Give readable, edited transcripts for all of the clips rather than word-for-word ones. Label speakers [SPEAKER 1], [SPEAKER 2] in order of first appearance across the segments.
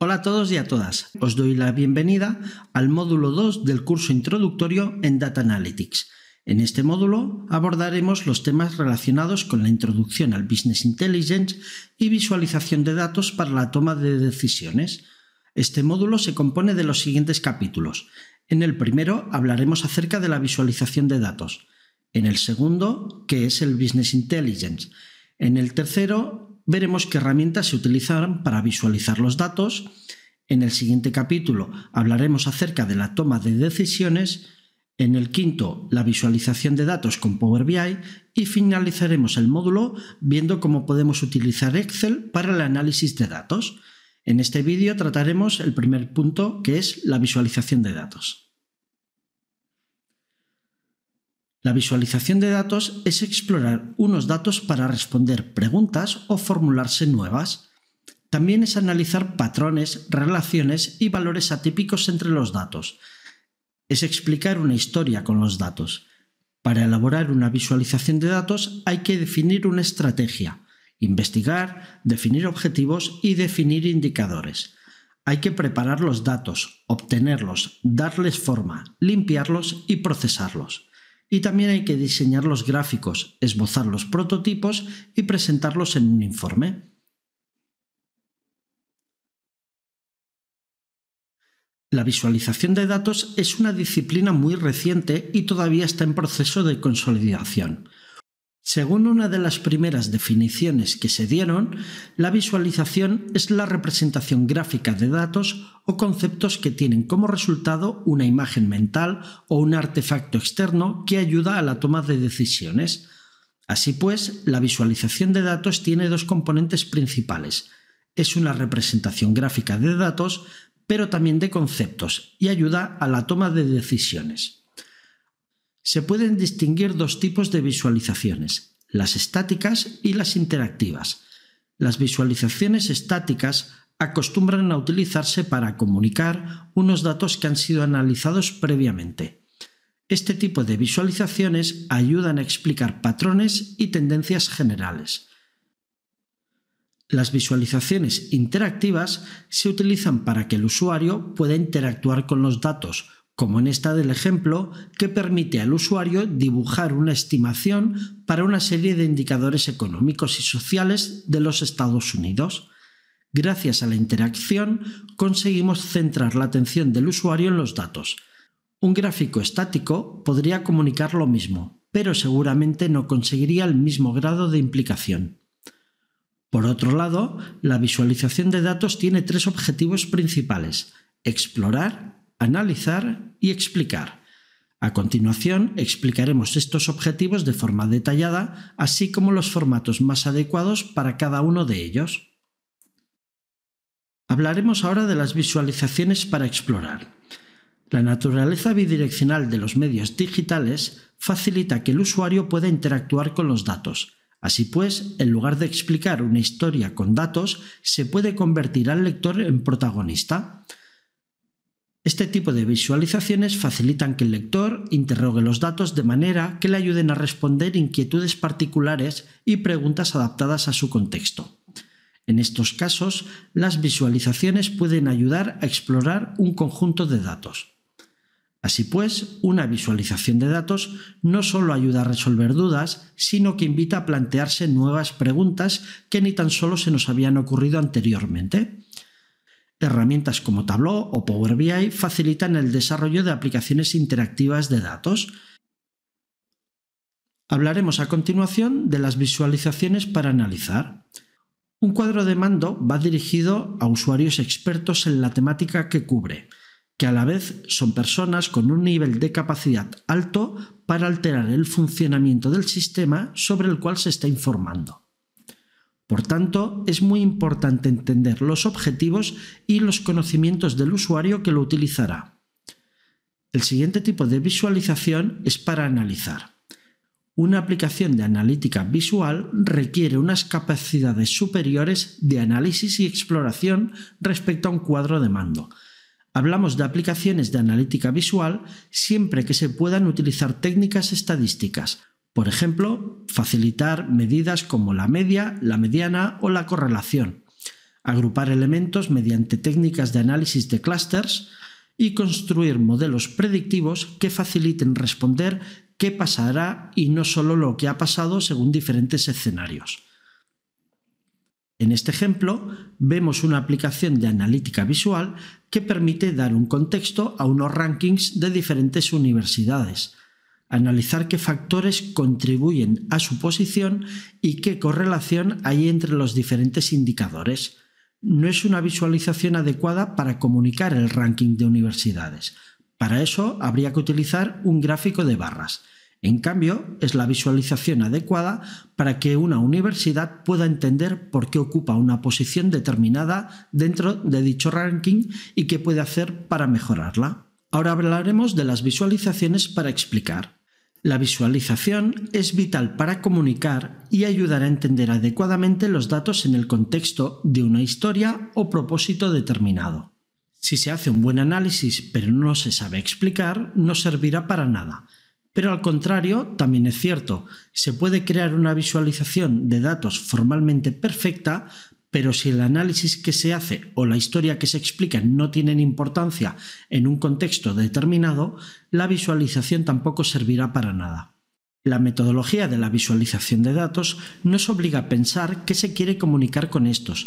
[SPEAKER 1] Hola a todos y a todas. Os doy la bienvenida al módulo 2 del curso introductorio en Data Analytics. En este módulo abordaremos los temas relacionados con la introducción al Business Intelligence y visualización de datos para la toma de decisiones. Este módulo se compone de los siguientes capítulos. En el primero hablaremos acerca de la visualización de datos. En el segundo, qué es el Business Intelligence. En el tercero, veremos qué herramientas se utilizan para visualizar los datos. En el siguiente capítulo hablaremos acerca de la toma de decisiones. En el quinto, la visualización de datos con Power BI y finalizaremos el módulo viendo cómo podemos utilizar Excel para el análisis de datos. En este vídeo trataremos el primer punto, que es la visualización de datos. La visualización de datos es explorar unos datos para responder preguntas o formularse nuevas. También es analizar patrones, relaciones y valores atípicos entre los datos. Es explicar una historia con los datos. Para elaborar una visualización de datos hay que definir una estrategia, investigar, definir objetivos y definir indicadores. Hay que preparar los datos, obtenerlos, darles forma, limpiarlos y procesarlos. Y también hay que diseñar los gráficos, esbozar los prototipos y presentarlos en un informe. La visualización de datos es una disciplina muy reciente y todavía está en proceso de consolidación. Según una de las primeras definiciones que se dieron, la visualización es la representación gráfica de datos o conceptos que tienen como resultado una imagen mental o un artefacto externo que ayuda a la toma de decisiones. Así pues, la visualización de datos tiene dos componentes principales. Es una representación gráfica de datos, pero también de conceptos, y ayuda a la toma de decisiones. Se pueden distinguir dos tipos de visualizaciones, las estáticas y las interactivas. Las visualizaciones estáticas acostumbran a utilizarse para comunicar unos datos que han sido analizados previamente. Este tipo de visualizaciones ayudan a explicar patrones y tendencias generales. Las visualizaciones interactivas se utilizan para que el usuario pueda interactuar con los datos, como en esta del ejemplo, que permite al usuario dibujar una estimación para una serie de indicadores económicos y sociales de los Estados Unidos. Gracias a la interacción, conseguimos centrar la atención del usuario en los datos. Un gráfico estático podría comunicar lo mismo, pero seguramente no conseguiría el mismo grado de implicación. Por otro lado, la visualización de datos tiene tres objetivos principales: explorar, analizar y explicar. A continuación, explicaremos estos objetivos de forma detallada, así como los formatos más adecuados para cada uno de ellos. Hablaremos ahora de las visualizaciones para explorar. La naturaleza bidireccional de los medios digitales facilita que el usuario pueda interactuar con los datos. Así pues, en lugar de explicar una historia con datos, se puede convertir al lector en protagonista. Este tipo de visualizaciones facilitan que el lector interrogue los datos de manera que le ayuden a responder inquietudes particulares y preguntas adaptadas a su contexto. En estos casos, las visualizaciones pueden ayudar a explorar un conjunto de datos. Así pues, una visualización de datos no solo ayuda a resolver dudas, sino que invita a plantearse nuevas preguntas que ni tan solo se nos habían ocurrido anteriormente. Herramientas como Tableau o Power BI facilitan el desarrollo de aplicaciones interactivas de datos. Hablaremos a continuación de las visualizaciones para analizar. Un cuadro de mando va dirigido a usuarios expertos en la temática que cubre, que a la vez son personas con un nivel de capacidad alto para alterar el funcionamiento del sistema sobre el cual se está informando. Por tanto, es muy importante entender los objetivos y los conocimientos del usuario que lo utilizará. El siguiente tipo de visualización es para analizar. Una aplicación de analítica visual requiere unas capacidades superiores de análisis y exploración respecto a un cuadro de mando. Hablamos de aplicaciones de analítica visual siempre que se puedan utilizar técnicas estadísticas. Por ejemplo, facilitar medidas como la media, la mediana o la correlación. agrupar elementos mediante técnicas de análisis de clústeres y construir modelos predictivos que faciliten responder qué pasará y no solo lo que ha pasado según diferentes escenarios. En este ejemplo, vemos una aplicación de analítica visual que permite dar un contexto a unos rankings de diferentes universidades, analizar qué factores contribuyen a su posición y qué correlación hay entre los diferentes indicadores. No es una visualización adecuada para comunicar el ranking de universidades. Para eso habría que utilizar un gráfico de barras. En cambio, es la visualización adecuada para que una universidad pueda entender por qué ocupa una posición determinada dentro de dicho ranking y qué puede hacer para mejorarla. Ahora hablaremos de las visualizaciones para explicar. La visualización es vital para comunicar y ayudar a entender adecuadamente los datos en el contexto de una historia o propósito determinado. Si se hace un buen análisis pero no se sabe explicar, no servirá para nada. Pero al contrario, también es cierto, se puede crear una visualización de datos formalmente perfecta, pero si el análisis que se hace o la historia que se explica no tienen importancia en un contexto determinado, la visualización tampoco servirá para nada. La metodología de la visualización de datos nos obliga a pensar qué se quiere comunicar con estos,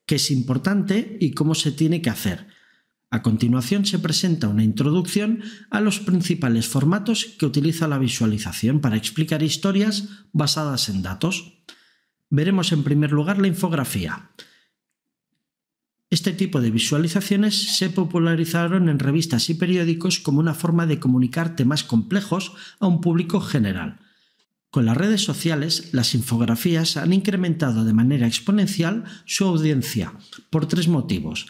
[SPEAKER 1] qué es importante y cómo se tiene que hacer. A continuación se presenta una introducción a los principales formatos que utiliza la visualización para explicar historias basadas en datos. Veremos en primer lugar la infografía. Este tipo de visualizaciones se popularizaron en revistas y periódicos como una forma de comunicar temas complejos a un público general. Con las redes sociales, las infografías han incrementado de manera exponencial su audiencia por 3 motivos.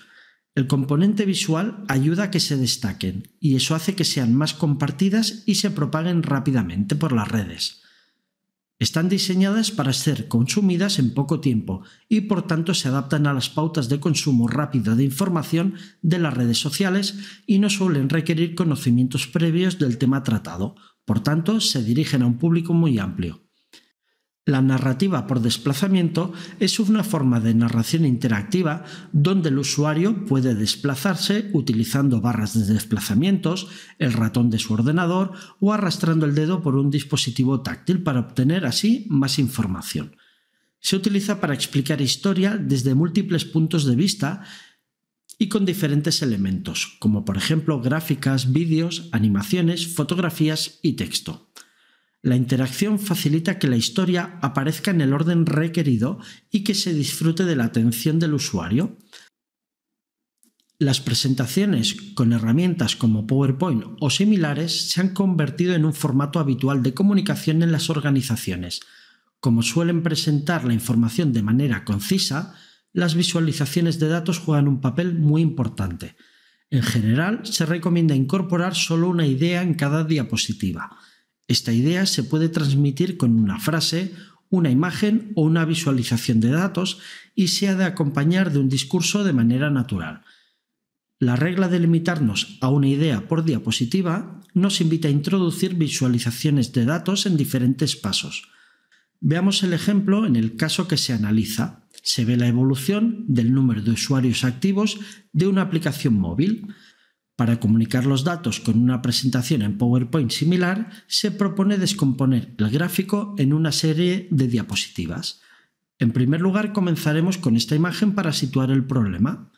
[SPEAKER 1] El componente visual ayuda a que se destaquen y eso hace que sean más compartidas y se propaguen rápidamente por las redes. Están diseñadas para ser consumidas en poco tiempo y por tanto se adaptan a las pautas de consumo rápido de información de las redes sociales y no suelen requerir conocimientos previos del tema tratado, por tanto se dirigen a un público muy amplio. La narrativa por desplazamiento es una forma de narración interactiva donde el usuario puede desplazarse utilizando barras de desplazamientos, el ratón de su ordenador o arrastrando el dedo por un dispositivo táctil para obtener así más información. Se utiliza para explicar historia desde múltiples puntos de vista y con diferentes elementos, como por ejemplo gráficas, vídeos, animaciones, fotografías y texto. La interacción facilita que la historia aparezca en el orden requerido y que se disfrute de la atención del usuario. Las presentaciones con herramientas como PowerPoint o similares se han convertido en un formato habitual de comunicación en las organizaciones. Como suelen presentar la información de manera concisa, las visualizaciones de datos juegan un papel muy importante. En general, se recomienda incorporar solo una idea en cada diapositiva. Esta idea se puede transmitir con una frase, una imagen o una visualización de datos y se ha de acompañar de un discurso de manera natural. La regla de limitarnos a una idea por diapositiva nos invita a introducir visualizaciones de datos en diferentes pasos. Veamos el ejemplo en el caso que se analiza. Se ve la evolución del número de usuarios activos de una aplicación móvil. Para comunicar los datos con una presentación en PowerPoint similar, se propone descomponer el gráfico en una serie de diapositivas. En primer lugar, comenzaremos con esta imagen para situar el problema.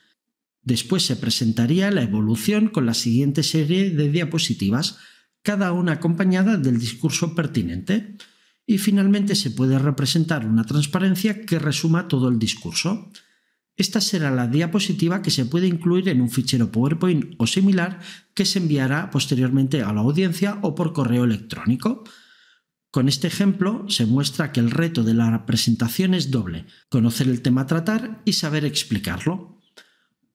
[SPEAKER 1] Después se presentaría la evolución con la siguiente serie de diapositivas, cada una acompañada del discurso pertinente. Y finalmente se puede representar una transparencia que resuma todo el discurso. Esta será la diapositiva que se puede incluir en un fichero PowerPoint o similar que se enviará posteriormente a la audiencia o por correo electrónico. Con este ejemplo se muestra que el reto de la presentación es doble: conocer el tema a tratar y saber explicarlo.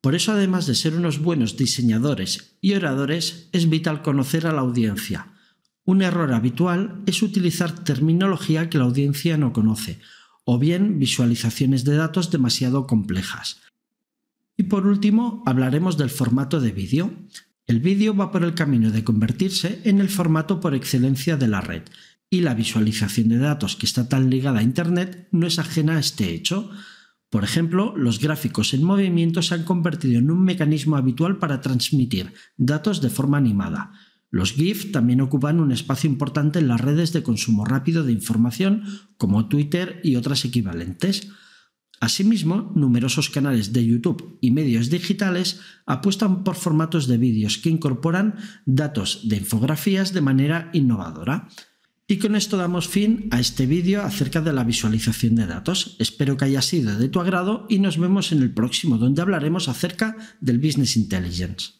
[SPEAKER 1] Por eso, además de ser unos buenos diseñadores y oradores, es vital conocer a la audiencia. Un error habitual es utilizar terminología que la audiencia no conoce, o bien visualizaciones de datos demasiado complejas. Y por último, hablaremos del formato de vídeo. El vídeo va por el camino de convertirse en el formato por excelencia de la red, y la visualización de datos que está tan ligada a Internet no es ajena a este hecho. Por ejemplo, los gráficos en movimiento se han convertido en un mecanismo habitual para transmitir datos de forma animada. Los GIF también ocupan un espacio importante en las redes de consumo rápido de información como Twitter y otras equivalentes. Asimismo, numerosos canales de YouTube y medios digitales apuestan por formatos de vídeos que incorporan datos de infografías de manera innovadora. Y con esto damos fin a este vídeo acerca de la visualización de datos. Espero que haya sido de tu agrado y nos vemos en el próximo, donde hablaremos acerca del Business Intelligence.